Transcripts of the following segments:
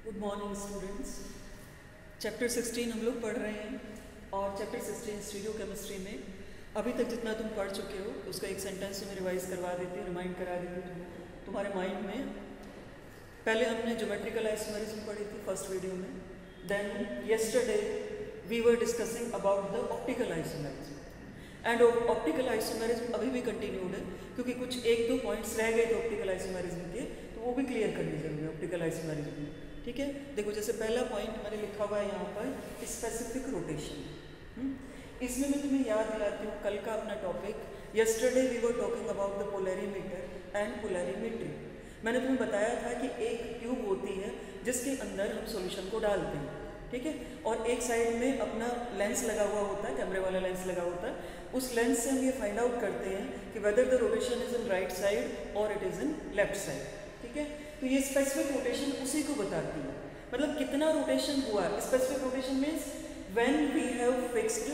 Good morning students. Chapter 16 हम लोग पढ़ रहे हैं और चैप्टर 16 स्टीरियो केमिस्ट्री में अभी तक जितना तुम पढ़ चुके हो उसका एक सेंटेंस तुम्हें रिवाइज करवा देती हूँ, रिमाइंड करा देती हूँ तुम्हारे माइंड में। पहले हमने ज्योमेट्रिकल आइसोमेरिज्म पढ़ी थी फर्स्ट वीडियो में। Then yesterday we were discussing about the optical isomerism and optical isomerism अभी भी कंटिन्यूड है क्योंकि कुछ एक दो पॉइंट्स रह गए थे ऑप्टिकल आइसोमेरिज्म के, तो वो भी क्लियर करनी जरूरी है ऑप्टिकल आइसोमेरिज्म में। ठीक है, देखो जैसे पहला पॉइंट मैंने लिखा हुआ है यहाँ पर स्पेसिफिक रोटेशन। इसमें मैं तुम्हें याद दिलाती हूँ कल का अपना topic. Yesterday we were talking about the polarimeter and polarimetry. मैंने तुम्हें बताया था कि एक ट्यूब होती है जिसके अंदर हम सॉल्यूशन को डालते हैं, ठीक है, और एक साइड में अपना लेंस लगा हुआ होता है, कैमरे वाला लेंस लगा होता है। उस लेंस से हम ये फाइंड आउट करते हैं कि whether the rotation is in right side और it is in left side. ठीक है, तो ये स्पेसिफिक रोटेशन उसी को बताती है, मतलब कितना रोटेशन हुआ। Specific rotation means when we have fixed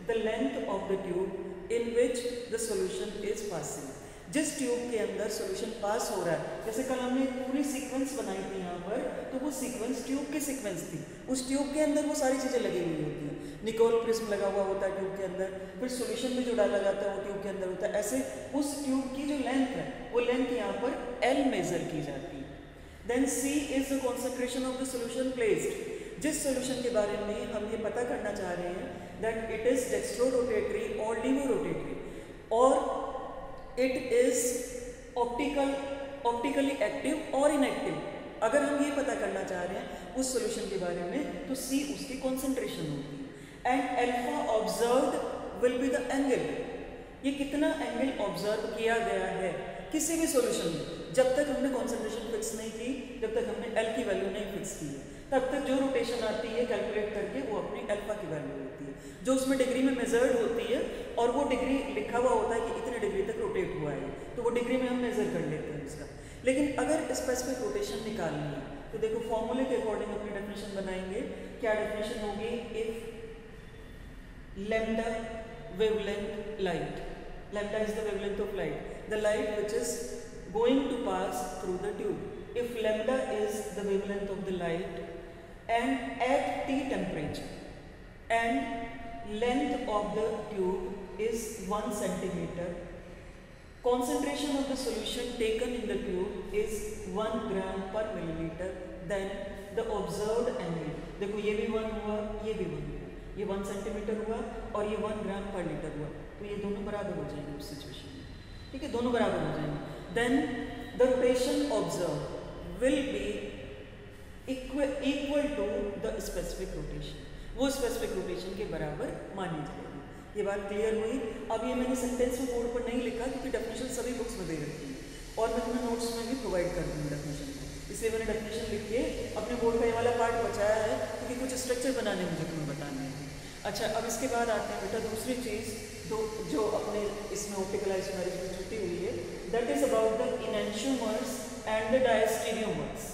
the length of the tube in which the solution is passing. जिस ट्यूब के अंदर सॉल्यूशन पास हो रहा है, जैसे कल हमने एक पूरी सीक्वेंस बनाई थी यहाँ पर, तो वो सीक्वेंस ट्यूब की सीक्वेंस थी। उस ट्यूब के अंदर वो सारी चीज़ें लगी हुई होती हैं। निकोल प्रिज्म लगा हुआ होता है ट्यूब के अंदर, फिर सॉल्यूशन में जो डाला जाता है वो ट्यूब के अंदर होता है। ऐसे उस ट्यूब की जो लेंथ है वो लेंथ यहाँ पर L मेजर की जाती है। Then C is the concentration of the solution placed. जिस सॉल्यूशन के बारे में हम ये पता करना चाह रहे हैं that it is dextro rotatory और लीवो रोटेटरी और इट इज ऑप्टिकली एक्टिव और इनएक्टिव। अगर हम ये पता करना चाह रहे हैं उस सॉल्यूशन के बारे में तो C उसकी कॉन्सेंट्रेशन होगी and alpha observed will be the angle. ये कितना एंगल ऑब्जर्व किया गया है किसी भी सॉल्यूशन में। जब तक हमने कॉन्सेंट्रेशन फिक्स नहीं की, जब तक हमने L की वैल्यू नहीं फिक्स की है, तब तक जो रोटेशन आती है कैलकुलेट करके वो अपनी अल्फा की वैल्यू होती है जो उसमें डिग्री में मेजर्ड होती है, और वो डिग्री लिखा हुआ होता है कि इतने डिग्री तक रोटेट हुआ है, तो वो डिग्री में हम मेजर कर लेते हैं उसका। लेकिन अगर स्पेसिफिक रोटेशन निकालनी है तो देखो फॉर्मूले के अकॉर्डिंग अपनी डेफिनेशन बनाएंगे। क्या डेफिनेशन होगी? If lambda wavelength light, lambda is the wavelength of light, the light which is going to pass through the tube. If lambda is the wavelength of the light and at T temperature and length of the tube is 1 centimeter, concentration of the solution taken in the tube is 1 gram per milliliter, then the observed angle, देखो ये भी 1 हुआ, ये भी 1 हुआ, ये 1 centimetre हुआ और ये 1 ग्राम पर लीटर हुआ, तो ये दोनों बराबर हो जाएंगे उस सिचुएशन में। ठीक है, दोनों बराबर हो जाएंगे। Then the rotation observe will be equal to the specific rotation, वो स्पेसिफिक रोटेशन के बराबर मानी जाएगी। ये बात क्लियर हुई? अब ये मैंने सेंटेंस में बोर्ड पर नहीं लिखा क्योंकि डेफिनेशन सभी बुक्स में दे रखी है और मैं तुम्हें नोट्स में भी प्रोवाइड कर दूँगी डेफिनेशन को, इसलिए मैंने डेफिनेशन लिख के अपने बोर्ड का ये वाला पार्ट बचाया है क्योंकि कुछ स्ट्रक्चर बनाने मुझे तुम्हें बताने हैं। अच्छा, अब इसके बाद आते हैं बेटा दूसरी चीज़ जो अपने इसमें ऑप्टिकल आइसोमेरिज्म में छुट्टी हुई है, that is about the enantiomers and the diastereomers.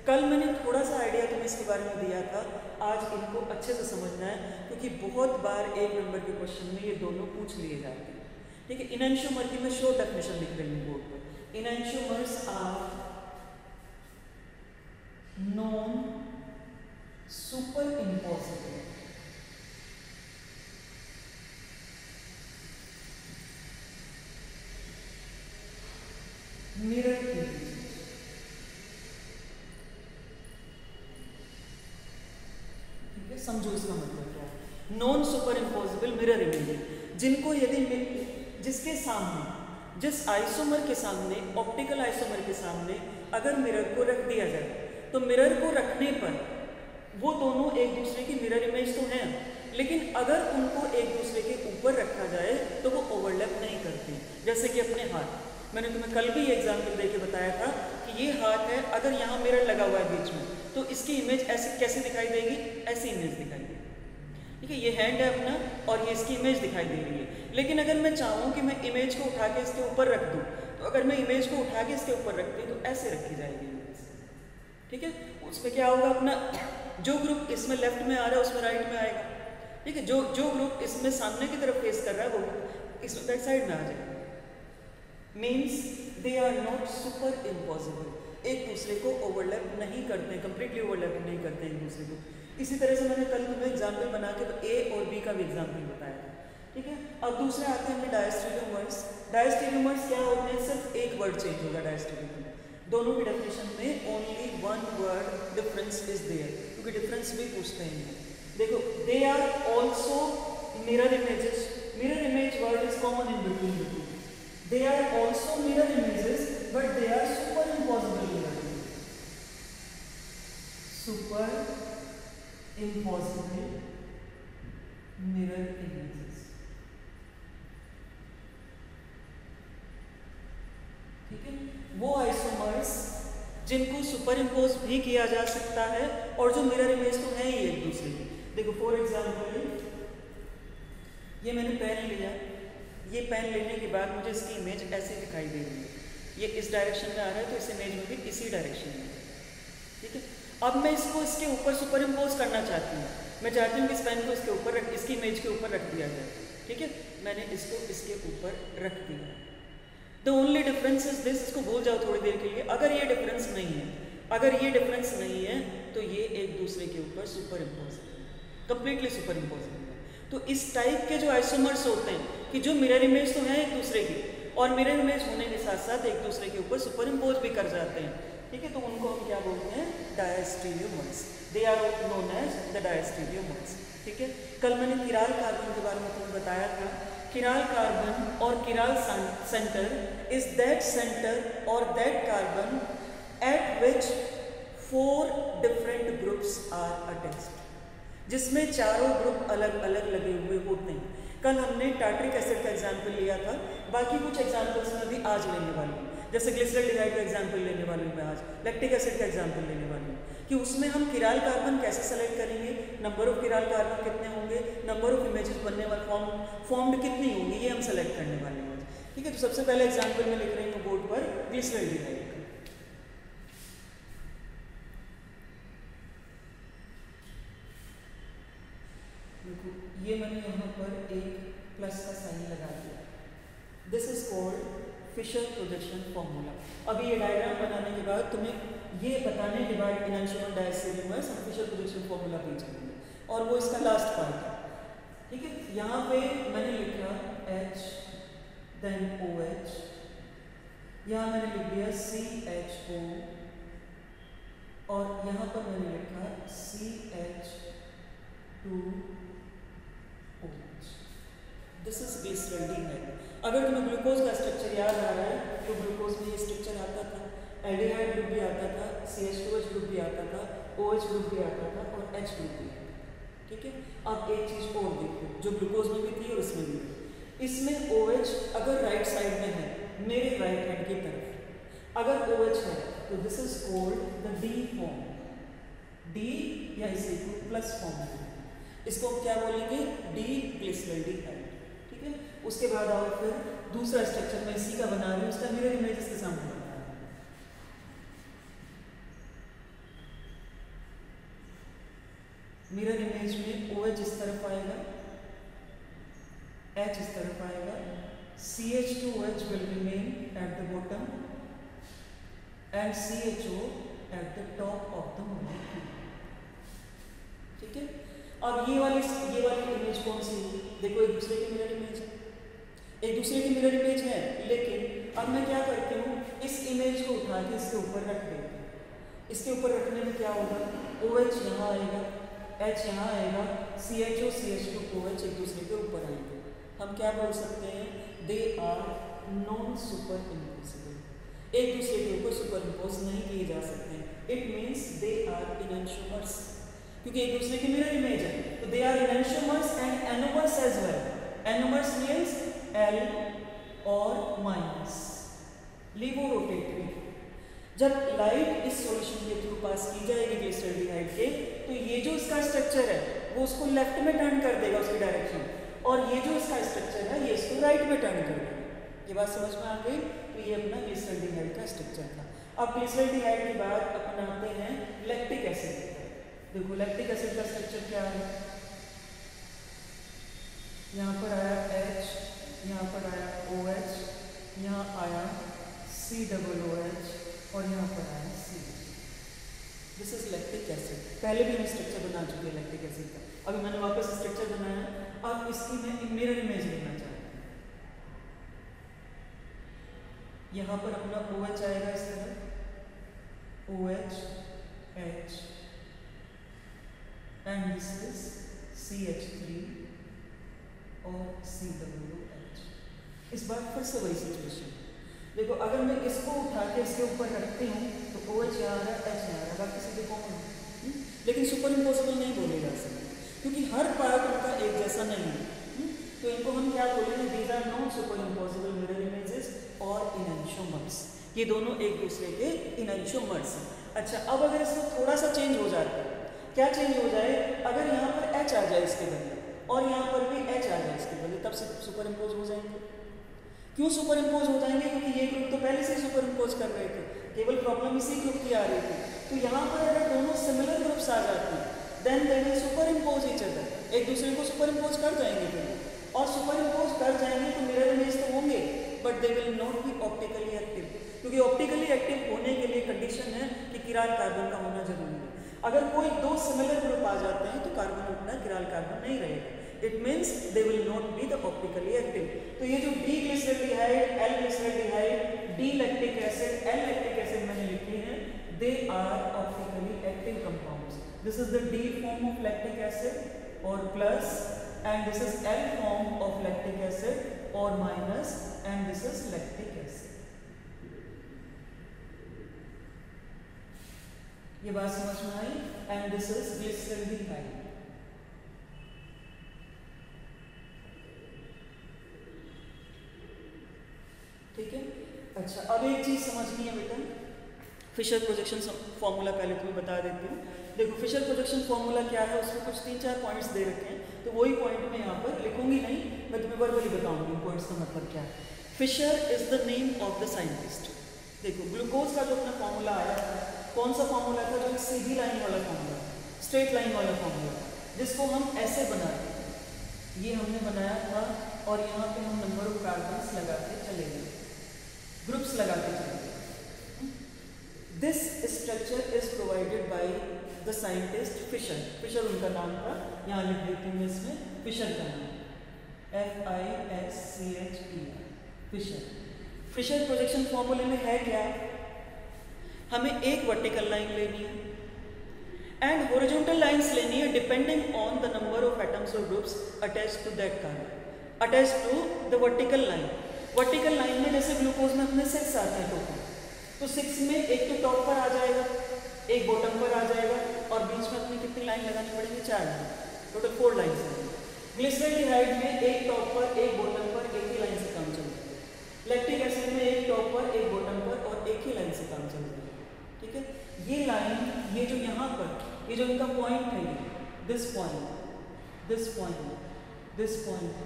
कल मैंने थोड़ा सा आइडिया तुम्हें इसके बारे में दिया था, आज इनको अच्छे से समझना है क्योंकि बहुत बार 1 नंबर के क्वेश्चन में ये दोनों पूछ लिए जाते हैं। ठीक है, इनैंशियोमर की मैं शॉर्ट डेफिनेशन लिख रही हूँ बोर्ड पर। Enantiomers are non super impossible mirror images. ठीक है, समझो इसका मतलब क्या है। Non super impossible mirror images, जिनको यदि जिसके सामने, जिस आइसोमर के सामने, ऑप्टिकल आइसोमर के सामने अगर मिरर को रख दिया जाए तो मिरर को रखने पर वो दोनों एक दूसरे की मिरर इमेज तो हैं, लेकिन अगर उनको एक दूसरे के ऊपर रखा जाए तो वो ओवरलैप नहीं करती। जैसे कि अपने हाथ, मैंने तुम्हें कल भी ये एग्जाम्पल देके बताया था कि ये हाथ है, अगर यहाँ मिरर लगा हुआ है बीच में तो इसकी इमेज ऐसे कैसे दिखाई देगी? ऐसी इमेज दिखाई देगी। ठीक है, ये हैंड है अपना और ये इसकी इमेज दिखाई दे रही है। लेकिन अगर मैं चाहूँ कि मैं इमेज को उठा के इसके ऊपर रख दूँ, तो अगर मैं इमेज को उठा के इसके ऊपर रखती हूँ तो ऐसे रखी जाएगी इमेज। ठीक है, उसमें क्या होगा, अपना जो ग्रुप इसमें लेफ्ट में आ रहा है उसमें राइट में आएगा। ठीक है, जो ग्रुप इसमें सामने की तरफ फेस कर रहा है वो इसमें बैक साइड में आ जाएगा। Means they are not super impossible. एक दूसरे को ओवरलैप नहीं करते, कंप्लीटली ओवरलैप नहीं करते एक दूसरे को। इसी तरह से मैंने कल तुम्हें एग्जाम्पल बना के ए और बी का भी एग्जाम्पल बताया था, ठीक है। अब दूसरे आते हैं हमें डायस्टेरियोमर्स। डायस्टेरियोमर्स क्या होते हैं, सिर्फ एक वर्ड चेंज होगा डायस्टेरियोमर, दोनों की डेफिनेशन में only one word difference is there, क्योंकि डिफरेंस भी पूछते हैं। देखो, they are also mirror images, mirror image word is common in between the two. They are also mirror images but they are super impossible mirror images, super impossible mirror images, ठीक है। वो isomers जिनको super impose भी किया जा सकता है और जो मिरर इमेज तो है ही एक दूसरे की। देखो फॉर एग्जाम्पल, ये मैंने पेन लिया, ये पेन लेने के बाद मुझे इसकी इमेज ऐसे दिखाई दे रही है, ये इस डायरेक्शन में आ रहा है तो इस इमेज में भी इसी डायरेक्शन में, ठीक है। अब मैं इसको इसके ऊपर सुपर इम्पोज करना चाहती हूँ, मैं चाहती हूँ कि इस पेन को इसके ऊपर इसकी इमेज के ऊपर रख दिया जाए, ठीक है। मैंने इसको इसके ऊपर रख दिया। The only difference is this, इसको भूल जाओ थोड़ी देर के लिए। अगर ये डिफरेंस नहीं है, अगर ये डिफरेंस नहीं है तो ये एक दूसरे के ऊपर सुपर इम्पोजिबल है, कंप्लीटली सुपर इम्पोजिबल है। तो इस टाइप के जो आइसोमर्स होते हैं कि जो मिरर इमेज तो है एक दूसरे की और मिरर इमेज होने के साथ साथ एक दूसरे के ऊपर सुपर इम्पोज भी कर जाते हैं, ठीक है। तो उनको हम क्या बोलते हैं, diastereomers. They are known as the diastereomers, ठीक है। कल मैंने किराल कार्बन के बारे में तुम्हें बताया था। किराल कार्बन और किराल centre is that center or that carbon at which 4 different groups are attached, जिसमें चारों ग्रुप अलग अलग लगे हुए होते हैं। कल हमने टार्ट्रिक एसिड का एग्जाम्पल लिया था, बाकी कुछ एग्जाम्पल्स में भी आज लेने वाली हूँ, जैसे ग्लिसरॉल्डिहाइड का एग्जाम्पल लेने वाली हूँ मैं आज, लैक्टिक एसिड का एग्जाम्पल लेने वाली हूँ कि उसमें हम किराल कार्बन कैसे सेलेक्ट करेंगे, नंबर ऑफ किराल कार्बन कितने होंगे, नंबर ऑफ इमेजेस बनने वाले फॉर्म्ड कितनी होंगी, ये हम सेलेक्ट करने वाले हैं, ठीक है। तो सबसे पहले एग्जाम्पल में लिख रही हूँ बोर्ड पर ग्लिसरॉल्डिहाइड का। देखो ये मैंने यहाँ पर एक प्लस का साइन लगा दिया। This is called Fischer projection formula. अभी ये डायग्राम बनाने के बाद तुम्हें ये बताने के बाद इनैंशियोमर डायस्टेरियोमर्स हम फिशर प्रोजेक्शन फॉर्मूला भी जानेंगे और वो इसका लास्ट पार्ट है, ठीक है। यहाँ पे मैंने लिखा H देन OH, यहाँ मैंने लिख दिया CHO और यहाँ पर मैंने लिखा CH2OH। This is glyceraldehyde. अगर तुम्हें ग्लूकोज का स्ट्रक्चर याद आ रहा है तो ग्लूकोज में ये स्ट्रक्चर आता था, एल्डिहाइड ग्रुप भी आता था, CH2H ग्रुप भी आता था, OH ग्रुप भी आता था और H ग्रुप भी आता था, ठीक है। अब एक चीज और देखो जो ग्लूकोज में भी थी और इसमें भी थी, इसमें OH अगर राइट साइड में है मेरे राइट हैंड की तरफ अगर OH है तो this is called the D form, D या इसे प्लस फॉर्म, इसको हम क्या बोलेंगे, डी ग्लिसरॉल्डिहाइड, ठीक है। उसके बाद आओ फिर दूसरा स्ट्रक्चर मैं इसी का बना रही हूँ, उसका मिरर इमेज इसके सामने बना रहा हूँ। मिरर इमेज में OH इस तरफ आएगा, H इस तरफ आएगा, CH2OH will remain at the bottom and CHO at the top of the molecule, ठीक है। अब ये वाली इमेज कौन सी होगी, देखो एक दूसरे की मिरर इमेज है, एक दूसरे की मिरर इमेज है, लेकिन अब मैं क्या करती हूँ इस इमेज को उठा के इसके ऊपर रख देती हूँ। इसके ऊपर रखने में क्या होगा, OH यहाँ आएगा, H यहाँ आएगा, CHO CH2OH एक दूसरे के ऊपर आएंगे। हम क्या बोल सकते हैं, they are non super imposable, एक दूसरे के ऊपर सुपर इम्पोज नहीं किए जा सकते। It means they are enantiomers, क्योंकि एक दूसरे की मिरर इमेज है तो they are enantiomers and anomers as well. Anomers means L और माइनस लिवोरोटेटरी। जब लाइट इस सॉल्यूशन के थ्रू पास की जाएगी ग्लिसरॉल्डिहाइड के तो ये जो इसका स्ट्रक्चर है वो उसको लेफ्ट में टर्न कर देगा उसकी डायरेक्शन, और ये जो इसका स्ट्रक्चर है ये इसको राइट में टर्न कर देगा। ये बात समझ में आ गई, तो ये अपना ग्लिसरॉल्डिहाइड का स्ट्रक्चर था। अब ग्लिसरॉल्डिहाइड के बाद अपनाते हैं लैक्टिक एसिड। देखो लैक्टिक एसिड का स्ट्रक्चर क्या है, यहाँ पर आया H, यहाँ पर आया OH, यहाँ आया COOH और यहाँ पर आया C. This is lactic acid. पहले भी हम स्ट्रक्चर बना चुके हैं लैक्टिक एसिड का, अभी मैंने वापस स्ट्रक्चर बनाया। अब इसकी मैं मिरर इमेज लेना चाहता हूँ। यहाँ पर अपना OH आएगा इस तरह, OH H and this is CH3 और COOH। इस बार फिर से वही सिचुएशन। देखो अगर मैं इसको उठा के इसके ऊपर रखती हूँ तो OH यहाँ आ रहा है, H यहाँ आ रहा है, बाकी सीधे कॉमन। लेकिन सुपर इम्पोसिबल नहीं बोले जा सकते क्योंकि हर पार्ट उनका एक जैसा नहीं है। तो इनको हम क्या बोलेंगे, these are not super impossible mirror images और इनैंशियोमर्स। ये दोनों एक दूसरे के इनैंशियोमर्स हैं। अच्छा, अब अगर इसमें थोड़ा सा चेंज हो जाता है, क्या चेंज हो जाए, अगर यहाँ पर H आ जाए इसके बदले और यहाँ पर भी H आ जाए इसके बदले, तब से सुपर इम्पोज हो जाएंगे। क्यों सुपर इम्पोज हो जाएंगे? क्योंकि ये ग्रुप तो पहले से सुपर इम्पोज कर रहे थे, केवल प्रॉब्लम इसी ग्रुप की आ रही थी। तो यहाँ पर अगर दोनों सिमिलर ग्रुप्स आ जाते हैं then they will super impose each other, एक दूसरे को सुपर इम्पोज कर जाएंगे फिर, और सुपर इम्पोज कर जाएंगे तो मिरर इमेज तो होंगे but they will not B optically active, क्योंकि ऑप्टिकली एक्टिव होने के लिए कंडीशन है कि किराल कार्बन का होना जरूरी है। अगर कोई दो सिमिलर ग्रुप आ जाते हैं तो कार्बन अपना किराल कार्बन नहीं रहेगा, it means they will not be the optically active. तो ये जो D glyceraldehyde, L glyceraldehyde, D lactic acid, L lactic acid मैंने लिखे हैं, they are optically active compounds. This is the D form of lactic acid और plus, and this is L form of lactic acid और minus, and this is lactic acid. ये बात समझ में आई? And this is glyceraldehyde. ठीक है। अच्छा, अब एक चीज समझनी है बेटा, फिशर प्रोजेक्शन फॉर्मूला पहले तुम्हें बता देती हूँ। देखो फिशर प्रोजेक्शन फॉर्मूला क्या है, उसमें कुछ 3-4 पॉइंट्स दे रखे हैं, तो वही पॉइंट मैं यहाँ पर लिखूंगी नहीं, मैं तुम्हें वर्बली बताऊंगी पॉइंट्स का मतलब क्या है। Fischer is the name of the scientist. देखो ग्लूकोज का जो अपना फॉर्मूला आया था, कौन सा फॉर्मूला था? जो एक सीधी लाइन वाला फॉर्मूला, स्ट्रेट लाइन वाला फॉर्मूला, जिसको हम ऐसे बनाते हैं, ये हमने बनाया था और यहाँ पे हम नंबर ऑफ कार्बन्स लगाते चले गए, ग्रुप्स लगाते चले गए। This structure is provided by the scientist Fischer. Fischer उनका नाम था, यहाँ लिख देती हूँ इसमें फिशर का नाम, FISCHER, फिशर। फिशर प्रोजेक्शन फॉर्मूले में है क्या? हमें एक वर्टिकल लाइन लेनी है एंड हॉरिजॉन्टल लाइंस लेनी है depending on the number of atoms और groups attached to that carbon, attached to the vertical line. Vertical line में जैसे ग्लूकोज में अपने 6 आते हैं टोटल, तो 6 में एक तो टॉप पर आ जाएगा, एक बॉटम पर आ जाएगा, और बीच में अपनी कितनी लाइन लगानी पड़ेगी? 4 लाइन, टोटल 4 लाइन है। ग्लिसरल्डिहाइड में एक टॉप पर, एक बॉटम पर, एक ही लाइन से काम चलता है। लैक्टिक एसिड में एक टॉप पर, एक बॉटम पर और एक ही लाइन से काम चलता है। ठीक है, ये लाइन, ये जो यहाँ पर, ये जो इनका पॉइंट है, this point, this point, this point,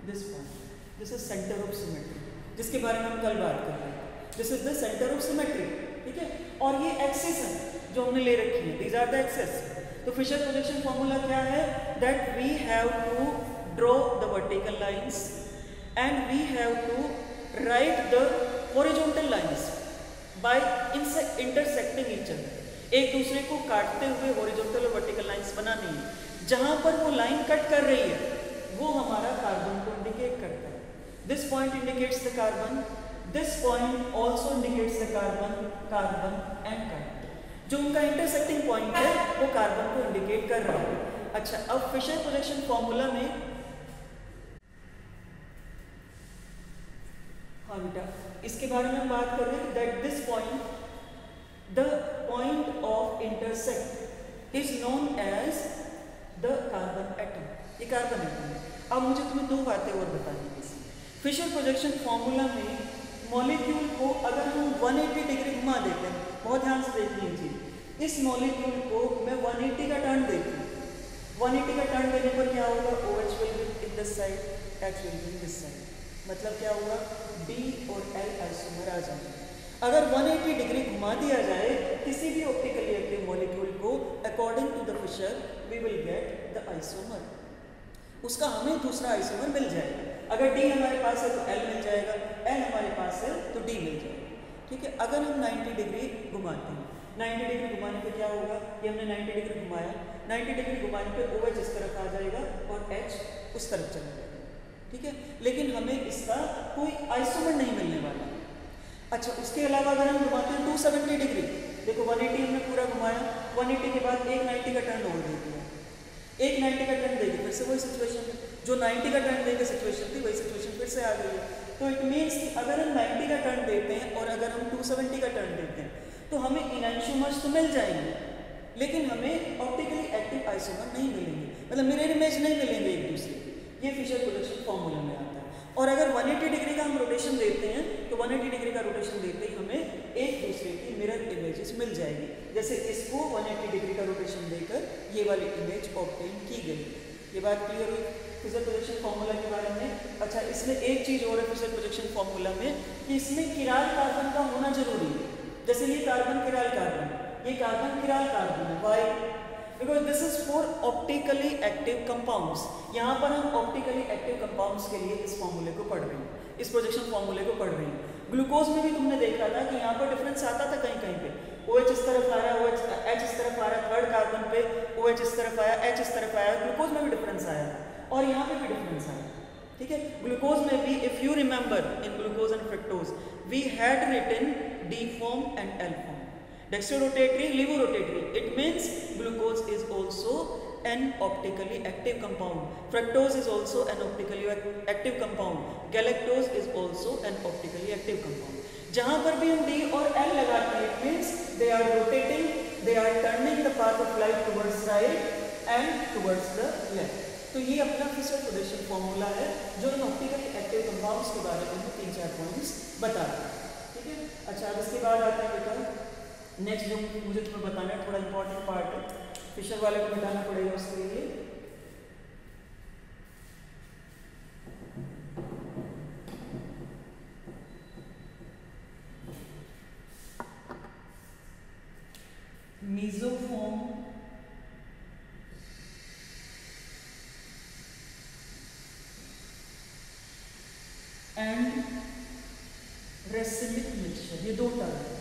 this point, this is centre of symmetry, जिसके बारे में हम कल बात कर रहे हैं। This is the centre of symmetry. ठीक है, और ये एक्सिस है जो हमने ले रखी है, दीज आर द एक्सिस। तो फिशर प्रोजेक्शन फॉर्मूला क्या है? That we have to draw the vertical lines and we have to write the horizontal lines by intersecting each other. एक दूसरे को काटते हुए हॉरिजॉन्टल और वर्टिकल लाइंस बनानी है। जहां पर वो लाइन कट कर रही है वो हमारा कार्बन को इंडिकेट करता है। This point indicates the carbon, this point also indicates the carbon, carbon and carbon. जो उनका इंटरसेक्टिंग पॉइंट है वो कार्बन को इंडिकेट कर रहा है। अच्छा, अब फिशर प्रोजेक्शन फॉर्मूला में, हाँ बेटा, इसके बारे में हम बात कर रहे हैं that this point, the point of intersect is known as the carbon atom. ये कार्बन एटम है। अब मुझे तुम्हें 2 बातें और बतानी है। फिशर प्रोजेक्शन फॉर्मूला में मॉलिक्यूल को अगर हम 180 डिग्री घुमा देते हैं, बहुत ध्यान से देख लीजिए, इस मॉलिक्यूल को मैं 180 का टर्न देती हूँ। 180 का टर्न देने पर क्या होगा? OH will be in this side, H will be in this side. मतलब क्या होगा? D और L आइसोमर आ जाएंगे। अगर 180 डिग्री घुमा दिया जाए किसी भी ऑप्टिकली एक्टिव मॉलिक्यूल को, according to the Fischer we will get the isomer. उसका हमें दूसरा आइसोमर मिल जाएगा। अगर D हमारे पास है तो L मिल जाएगा, L हमारे पास है तो D मिल जाएगा। ठीक है। अगर हम 90 डिग्री घुमाते हैं, 90 डिग्री घुमाने पे क्या होगा, ये हमने 90 डिग्री घुमाया, 90 डिग्री घुमाने पे OH इस तरफ आ जाएगा और H उस तरफ चला जाएगा, ठीक है। लेकिन हमें इसका कोई आइसोमर नहीं मिलने वाला। अच्छा, उसके अलावा अगर हम घुमाते हैं 270 डिग्री, देखो 180 हमने पूरा घुमाया, 180 के बाद एक 90 का टर्न और दे दिया, एक 90 का टर्न देगी, फिर से वही सिचुएशन, जो 90 का टर्न देकर सिचुएशन थी वही सिचुएशन फिर से आ गई है। तो इट मीन्स अगर हम 90 का टर्न देते हैं और अगर हम 270 का टर्न देते हैं तो हमें इनैंशियोमर्स तो मिल जाएंगे, लेकिन हमें ऑप्टिकली एक्टिव आइसोमर नहीं मिलेंगे, मतलब मिरर इमेज नहीं मिलेंगे एक दूसरे के। ये फिशर प्रोडक्शन फॉर्मूला में आता है। और अगर 180 डिग्री का हम रोटेशन देते हैं तो 180 डिग्री का रोटेशन देते ही हमें एक दूसरे की मिरर इमेजेस मिल जाएगी। जैसे इसको 180 डिग्री का रोटेशन देकर ये वाली इमेज ऑब्टेन की गई। ये बात क्लियर हुई फिशर प्रोजेक्शन फॉर्मूला के बारे में। अच्छा, इसमें एक चीज़ और है फिशर प्रोजेक्शन फॉर्मूला में कि इसमें किराल कार्बन का होना जरूरी है। जैसे ये कार्बन किराल कार्बन, ये कार्बन किराल कार्बन है, why, because this is for optically active compounds. यहाँ पर हम ऑप्टिकली एक्टिव कंपाउंड्स के लिए इस फॉर्मूले को पढ़ रहे हैं, इस प्रोजेक्शन फॉर्मूले को पढ़ रहे हैं। ग्लूकोज में भी तुमने देखा था कि यहाँ पर डिफरेंस आता था कहीं कहीं पे, OH इस तरफ आ रहा है, OH H इस तरफ आ रहा है, थर्ड कार्बन पे OH इस तरफ आया, H इस तरफ आया, ग्लूकोज में भी डिफरेंस आया और यहाँ पे भी डिफरेंस आया, ठीक है। ग्लूकोज में भी if you remember in glucose and fructose we had written D form and L form, dextrorotatory, levorotatory. It means glucose is also an optically active compound. Fructose is also an optically active compound. Galactose is also an optically active compound. जहाँ पर भी हम D और L लगाते हैं, it means they are rotating, they are turning the path of light towards right and towards the left. तो ये अपना फिशर प्रोडक्शन फॉर्मूला है जो इन ऑप्टिकली एक्टिव कंपाउंड्स के बारे में हमें 3-4 पॉइंट्स बताता है, ठीक है। अच्छा, अब इसके बाद आते हैं बेटा नेक्स्ट जो मुझे तुम्हें बताना है, थोड़ा इंपॉर्टेंट पार्ट है, फिशर वाले को बताना पड़ेगा उसके लिए। मीसोफॉर्म एंड रेसिमिक मिक्सचर, ये दो टर्म है।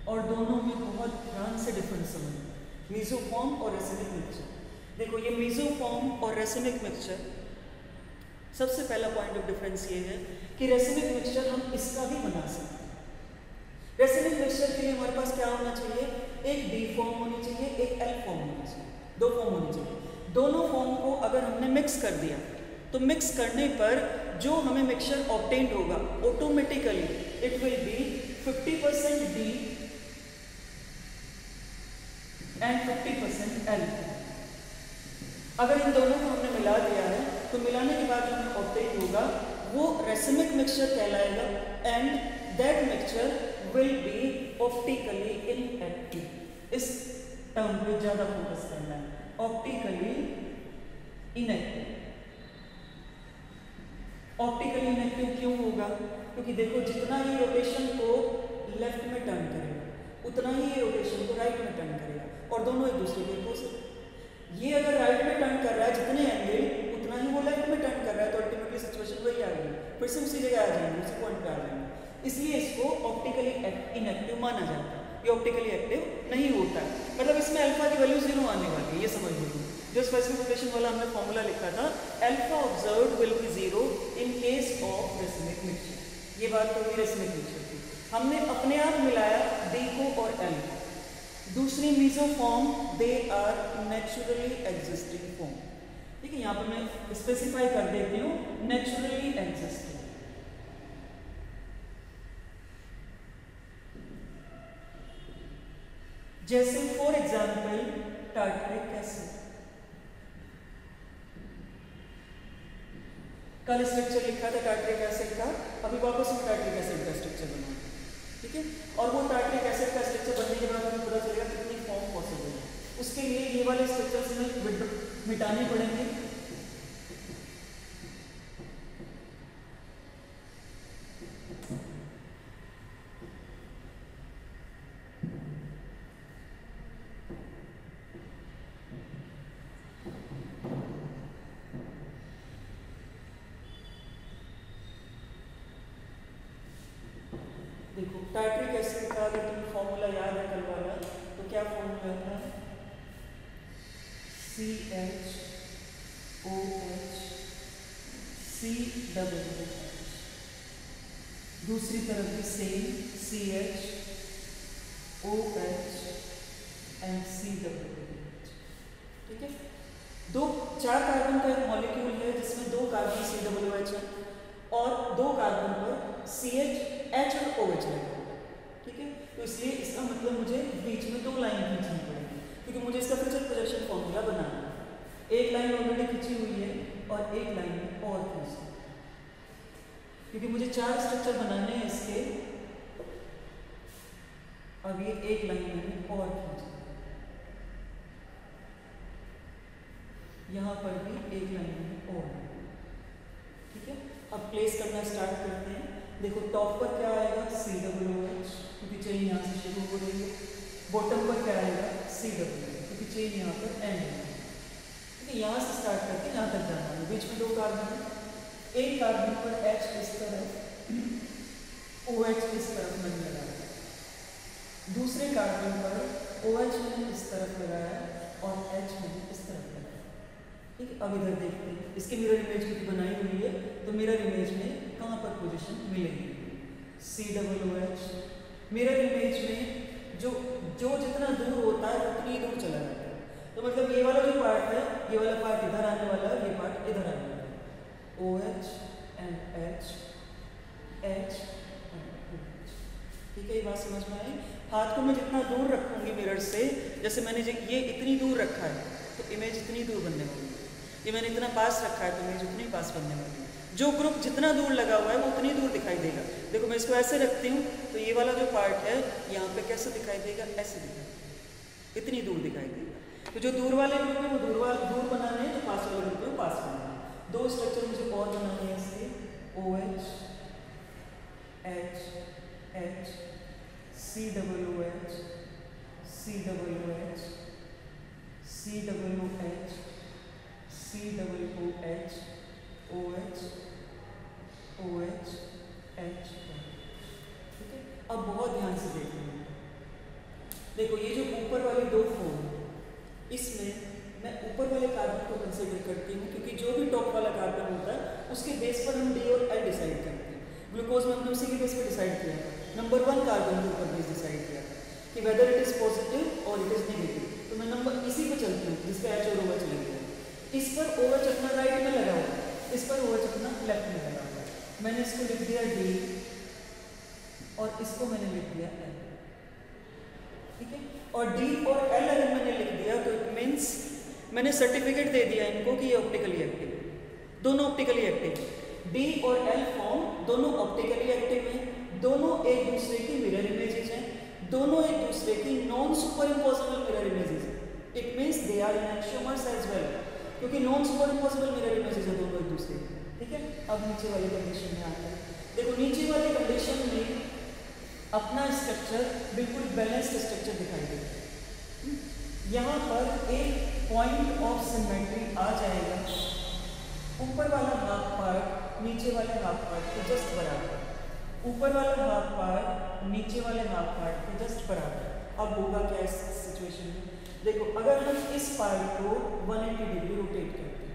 और दोनों में बहुत ध्यान से डिफरेंस समझना, मीसोफॉर्म और रेसिमिक मिक्सचर। देखो ये मीसोफॉर्म और रेसिमिक मिक्सचर, सबसे पहला पॉइंट ऑफ डिफरेंस ये है कि रेसिमिक मिक्सचर हम इसका भी बना सकते हैं। रेसिमिक मिक्सचर के लिए हमारे पास क्या होना चाहिए, एक D फॉर्म होनी चाहिए, एक L फॉर्म होनी चाहिए, दो फॉर्म होनी चाहिए। दोनों फॉर्म को अगर हमने मिक्स कर दिया तो मिक्स करने पर जो हमें मिक्सचर ऑब्टेन्ड होगा automatically it will be 50% D and 50% L। अगर इन दोनों को हमने मिला दिया है तो मिलाने के बाद जो हमें ऑब्टेन होगा वो रेसिमिक मिक्सचर कहलाएगा and that mixture will be optically inactive. इस टर्म पे ज्यादा फोकस करना है, ऑप्टिकली इनएक्टिव। ऑप्टिकली इनएक्टिव क्यों होगा, क्योंकि देखो जितना ही रोटेशन को लेफ्ट में टर्न करेगा उतना ही ये रोटेशन को राइट में टर्न करेगा और दोनों एक दूसरे के अपोजिट। ये अगर राइट में टर्न कर रहा है जितने एंगल उतना ही वो लेफ्ट में टर्न कर रहा है तो अल्टीमेटली सिचुएशन वही आ गई, फिर से उसी जगह आ जाएंगे, उसी पॉइंट पे आ जाएंगे। इसलिए इसको ऑप्टिकली इनएक्टिव माना जाता है, ये ऑप्टिकली एक्टिव नहीं होता है। मतलब इसमें अल्फा की वैल्यू 0 आने वाली है, ये समझ लीजिए। जो स्पेसिफिक रोटेशन वाला हमने फॉर्मूला लिखा था, alpha observed will be 0 in case of racemic mixture. ये बात तो हुई रेसिमिक मिक्सचर की। हमने अपने आप मिलाया D को और L को। दूसरी mesoform, they are naturally existing form, ठीक है। यहाँ पर मैं स्पेसिफाई कर देती हूँ नेचुरली एग्जिस्टिंग। जैसे फॉर एग्जाम्पल टार्टरिक एसिड। कल स्ट्रक्चर लिखा था टार्टरिक एसिड का, अभी वापस में टार्टरिक एसिड का स्ट्रक्चर बनाना, ठीक है। और वो टार्टरिक एसिड का स्ट्रक्चर बनने के बाद हमें पता चलेगा कितनी फॉर्म पॉसिबल है। उसके लिए ये वाले स्ट्रक्चर्स हमें मिटाने पड़ेंगे। टार्ट्रिक एसिड का अगर तुम्हें फॉर्मूला याद है कल वाला, तो क्या फॉर्मूला था? CHOH C double H, दूसरी तरफ भी same CHOH and C double H। ठीक है, चार कार्बन का एक मॉलिक्यूल है जिसमें 2 कार्बन COOH है और 2 कार्बन पर CH H और OH लगा। ठीक है, तो इसलिए इसका मतलब मुझे बीच में 2 लाइन खींचनी पड़ेगी, क्योंकि मुझे इसका फिर से प्रोजेक्शन फॉर्मूला बनाना है। एक लाइन ऑलरेडी खींची हुई है और एक लाइन और खींचनी, क्योंकि मुझे 4 स्ट्रक्चर बनाने हैं इसके। अब ये एक लाइन मैंने और खींची, यहाँ पर भी एक लाइन में और। ठीक है, अब प्लेस करना स्टार्ट करते हैं। देखो टॉप पर क्या आएगा? COOH, क्योंकि चेन यहाँ से शुरू हो रही है। बॉटम पर क्या आएगा? COOH, क्योंकि चेन यहाँ पर एंड है। ठीक है, यहाँ से स्टार्ट करके यहाँ तक जाना है। बीच में 2 कार्बन है, एक कार्बन पर H इस तरफ, OH इस तरफ मैंने लगाया, दूसरे कार्बन पर OH मैंने इस तरफ लगाया और H मैंने इस तरफ लगाया। ठीक है, अब इधर देखते हैं इसके मिरर इमेज की बनाई हुई है, तो मिरर इमेज में कहाँ पर पोजीशन मिलेगी? COOH। मिरर इमेज में जो जितना दूर होता है उतनी दूर चला जाता है। तो मतलब ये वाला जो पार्ट है, ये वाला पार्ट इधर आने वाला है, ये पार्ट इधर आने वाला है। OH and H, H and OH। ठीक है, ये बात समझ में आई? हाथ को मैं जितना दूर रखूंगी मिरर से, जैसे मैंने ये इतनी दूर रखा है तो इमेज इतनी दूर बनने वाली है, ये मैंने इतना पास रखा है तो इमेज उतनी पास बनने वाली है। जो ग्रुप जितना दूर लगा हुआ है वो उतनी दूर दिखाई देगा। देखो मैं इसको ऐसे रखती हूँ तो ये वाला जो पार्ट है यहाँ पे कैसे दिखाई देगा? ऐसे दिखाई देगा, इतनी दूर दिखाई देगा। तो जो दूर वाले ग्रुप है वो दूर बनाने हैं, तो पास वाले ग्रुप में पास बनाने हैं। 2 स्ट्रक्चर मुझे और बनाने हैं इसके, OH H H COOH COOH COOH COOH OH OH H। ठीक है, अब बहुत ध्यान से देखना। देखो ये जो ऊपर वाली 2 फॉर्म, इसमें मैं ऊपर वाले कार्बन को कंसीडर करती हूँ, क्योंकि जो भी टॉप वाला कार्बन होता है उसके बेस पर हम D और L डिसाइड करते हैं। ग्लूकोज में हमने उसी के बेस पर डिसाइड किया था, नंबर 1 कार्बन के ऊपर बेस डिसाइड किया था कि वेदर इट इज पॉजिटिव और इट इज नेगेटिव। तो मैं नंबर इसी पे चलती हूँ जिसका H और OH लिखते हैं। इस पर OH अपना राइट में लगा हुआ है, इस पर OH अपना लेफ्ट में लगा हुआ है। मैंने इसको लिख दिया D और इसको मैंने लिख दिया L। ठीक है, और D और L अगर मैंने लिख दिया तो इट मीन्स मैंने सर्टिफिकेट दे दिया इनको कि ये ऑप्टिकली एक्टिव है, दोनों ऑप्टिकली एक्टिव है। D और L फॉर्म दोनों ऑप्टिकली एक्टिव हैं, दोनों एक दूसरे की मिरर इमेजेस हैं, दोनों एक दूसरे की non super impossible mirror images हैं। It means they are enantiomers as well, क्योंकि non super impossible mirror images है दोनों एक दूसरे की। ठीक है, अब नीचे वाली कंडीशन में आते हैं। देखो नीचे वाली कंडीशन में अपना स्ट्रक्चर बिल्कुल बैलेंस्ड स्ट्रक्चर दिखाई देगा। यहाँ पर एक पॉइंट ऑफ सिमेट्री आ जाएगा, ऊपर वाला हाफ पार्ट नीचे वाले हाफ पार्ट के जस्ट बराबर, ऊपर वाला हाफ पार्ट नीचे वाले हाफ पार्ट के जस्ट बराबर। अब होगा क्या इस सिचुएशन में? देखो अगर हम इस पार्ट को 180 डिग्री रोटेट करते हैं,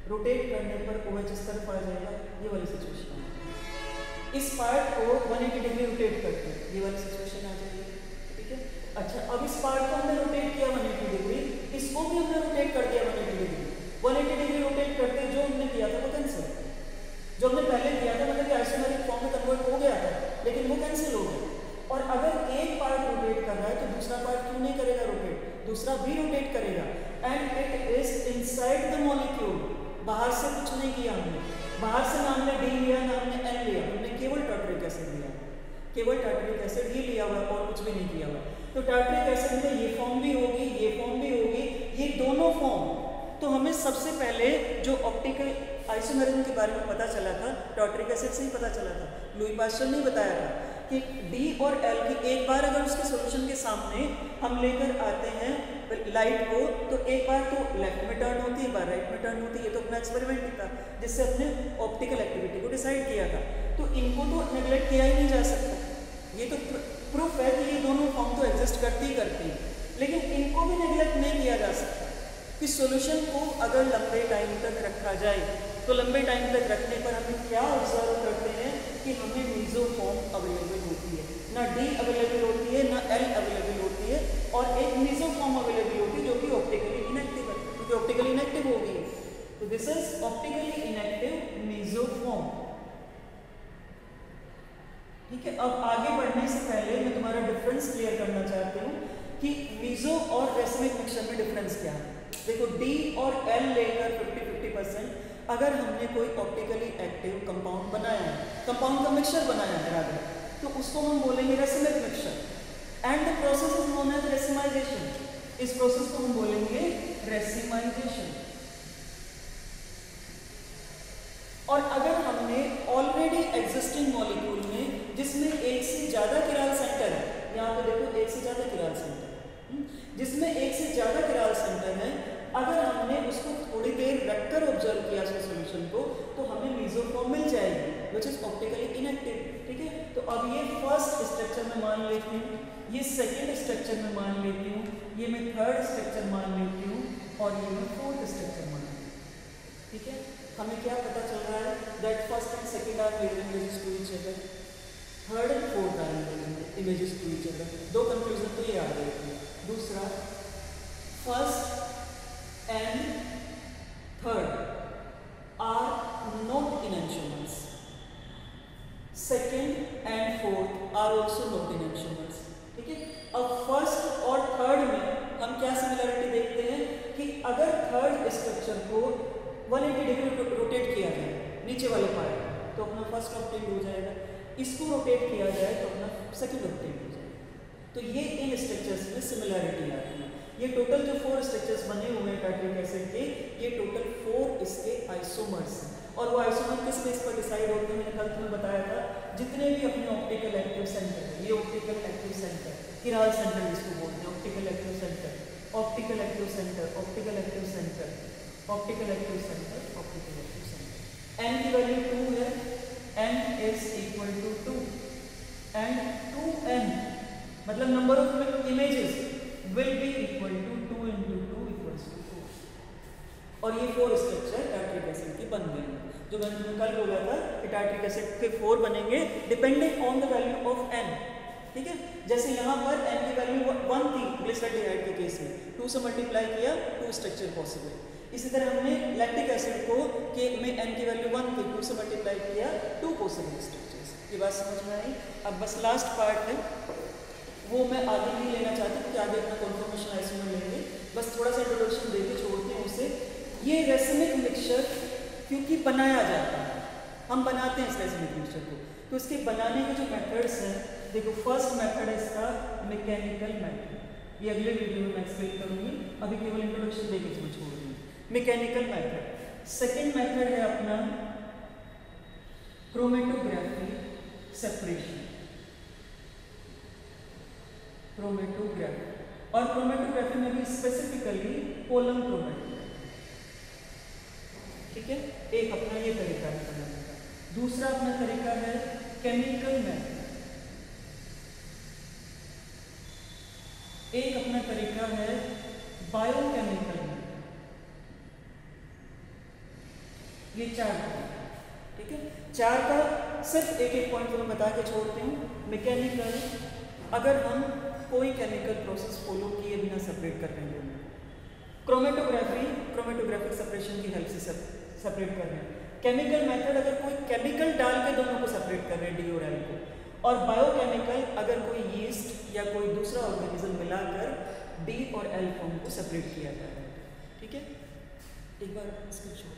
रोटेट करने पर OH इस तरफ आ जाएगा, ये वाली सिचुएशन। इस पार्ट को 180 डिग्री रोटेट करते हैं, ये वाली सिचुएशन आ जाएगी। ठीक है, अच्छा अब इस पार्ट को हमने रोटेट किया 180 डिग्री, इसको भी हमने रोटेट कर दिया 180 डिग्री। 180 डिग्री रोटेट करते जो हमने किया था वो कैंसिल, जो हमने पहले किया था मतलब कि आइसोमेरिक फॉर्म में कन्वर्ट हो गया था, लेकिन वो कैंसिल हो गया। और अगर एक पार्ट रोटेट कर रहा है तो दूसरा पार्ट क्यों नहीं करेगा रोटेट? दूसरा भी रोटेट करेगा। And it is inside the molecule, बाहर से कुछ नहीं किया हमने, बाहर से ना हमने D लिया ना हमने N लिया, हमने केवल टार्टरिक एसिड लिया, केवल टार्टरिक एसिड ही लिया हुआ और कुछ भी नहीं किया हुआ। तो टार्टरिक एसिड में ये फॉर्म भी होगी, ये फॉर्म भी होगी, ये दोनों फॉर्म। तो हमें सबसे पहले जो ऑप्टिकल आइसोमेरिज्म के बारे में पता चला था टार्टरिक एसिड से ही पता चला था। लुई पास्चर ने बताया था कि D और L की एक बार अगर उसके सॉल्यूशन के सामने हम लेकर आते हैं लाइट को, तो एक बार तो लेफ्ट में टर्न होती है, एक बार राइट में टर्न होती है। ये तो अपना एक्सपेरिमेंट ही था जिससे अपने ऑप्टिकल एक्टिविटी को डिसाइड किया था। तो इनको तो नेग्लेक्ट किया ही नहीं जा सकता, ये तो प्रूफ है कि ये दोनों फॉर्म तो एग्जिस्ट करती ही करती हैं, लेकिन इनको भी नेग्लेक्ट नहीं किया जा सकता कि सॉल्यूशन को अगर लंबे टाइम तक रखा जाए तो लंबे टाइम तक रखने पर हमें क्या ऑब्जर्व करते हैं कि हमें मीजो फॉर्म अवेलेबल होती है, ना डी अवेलेबल होती है ना एल अवेलेबल होती है, और एक मीजो फॉर्म अवेलेबल होती है जो कि ऑप्टिकली इनएक्टिव है, क्योंकि ऑप्टिकली इनएक्टिव हो गई है। तो this is optically inactive meso form. ठीक है, अब आगे बढ़ने से पहले मैं तुम्हारा डिफरेंस क्लियर करना चाहती हूँ कि मीजो और रेसमिक मिक्सचर में डिफरेंस क्या है। देखो डी और एल लेकर 50-50% अगर हमने कोई ऑप्टिकली एक्टिव कंपाउंड बनाया है, कंपाउंड का मिक्सचर बनाया है रादर, तो उसको हम बोलेंगे racemic mixture and the process is known as racemization. इस प्रोसेस को हम बोलेंगे रेसिमाइजेशन। और अगर हमने ऑलरेडी एग्जिस्टिंग मॉलिक्यूल में जिसमें एक से ज्यादा किराल सेंटर है, यहाँ पे देखो एक से ज्यादा किराल सेंटर, जिसमें एक से ज्यादा किराल सेंटर है, अगर हमने उसको थोड़ी देर रखकर ऑब्जर्व किया उसके सॉल्यूशन को, तो हमें मीजो फॉर्म मिल जाएगी विच इज ऑप्टिकली इनएक्टिव। ठीक है, तो अब ये फर्स्ट स्ट्रक्चर में मान लेती हूँ, ये सेकेंड स्ट्रक्चर में मान लेती हूँ, ये मैं थर्ड स्ट्रक्चर मान लेती हूँ, और ये मैं फोर्थ स्ट्रक्चर मान लेती हूँ। ठीक है, हमें क्या पता चल रहा है that first and second are mirror images to each other, third and fourth are mirror images to each other. दो कंफ्यूजन तो ये आ गई थी। दूसरा, first and third are not enantiomers, second and fourth are also not enantiomers। ठीक है, अब फर्स्ट और थर्ड में हम क्या सिमिलरिटी देखते हैं कि अगर थर्ड स्ट्रक्चर को 180 डिग्री रोटेट किया जाए नीचे वाले पार्ट तो अपना फर्स्ट ऑब्टेन हो जाएगा, इसको रोटेट किया जाए तो अपना सेकंड ऑब्टेन हो जाएगा। तो ये इन स्ट्रक्चर्स में सिमिलरिटी आती है। ये टोटल जो 4 स्ट्रक्चर्स बने हुए हैं टार्टरिक एसिड के, ये टोटल 4 इसके आइसोमर्स हैं, और वो आइसोमर किस बेस पर डिसाइड होते हैं, मैंने कल तुम्हें बताया था, जितने भी अपने ऑप्टिकल एक्टिव सेंटर है, ये optical active centre, chiral centre जिसको बोलते हैं, optical active centre, optical active centre, optical active centre, optical active centre, optical active centre. N की वैल्यू 2 है, N is equal to 2 and 2n मतलब number of images will be equal to 2 into 2 equals to 4। और ये 4 structure tartaric acid की बन गई, जो मैंने तुम्हें कल बोला था कि टार्टरिक एसिड के 4 बनेंगे depending on the value of n। ठीक है, जैसे यहाँ पर n की वैल्यू 1 थी ग्लिसरॉल्डिहाइड के केस में, 2 से मल्टीप्लाई किया 2 स्ट्रक्चर पॉसिबल। इसी तरह हमने लैक्टिक एसिड को के में n की वैल्यू 1 थी, 2 से मल्टीप्लाई किया 2 पॉसिबल स्ट्रक्चर्स। ये बात समझ में आई? अब बस लास्ट पार्ट है, वो मैं आगे नहीं लेना चाहती क्योंकि आगे अपना कॉन्फर्मेशन आइसोमर लेंगे, बस थोड़ा सा इंट्रोडक्शन देके छोड़ते हैं उसे। ये रेसिमिक मिक्सचर क्योंकि बनाया जाता है, हम बनाते हैं इस रेसिमिक मिक्सचर को, तो इसके बनाने के जो मेथड्स हैं, देखो फर्स्ट मेथड है इसका मैकेनिकल मेथड, ये अगले वीडियो में मैं एक्सप्लेन करूँगी, अभी केवल इंट्रोडक्शन देके इसमें छोड़ दूँगी। Mechanical method. सेकेंड मेथड है अपना क्रोमेटोग्राफी सेपरेशन, क्रोमेटोग्राफी, और क्रोमेटोग्राफी में भी स्पेसिफिकली कोलम क्रोमेटोग्राफी। ठीक है, एक अपना ये तरीका है बनाने का। दूसरा अपना तरीका है केमिकल मेथड, एक अपना तरीका है बायोकेमिकल मेथड। ये 4 तरीका, ठीक है, 4 का सिर्फ एक एक पॉइंट मैं बता के छोड़ती हूँ। मैकेनिकल, अगर हम कोई केमिकल प्रोसेस फॉलो किए बिना सेपरेट कर रहे हैं, क्रोमेटोग्राफी क्रोमेटोग्राफिक सेपरेशन की हेल्प से सेपरेट कर रहे हैं। केमिकल मेथड, अगर कोई केमिकल डाल के दोनों को सेपरेट कर रहे हैं, डी और एल को। और बायोकेमिकल, अगर कोई यीस्ट या कोई दूसरा ऑर्गेनिज्म मिलाकर डी और एल फॉर्म को सेपरेट किया जा रहा है। ठीक है, एक बार इसको छोड़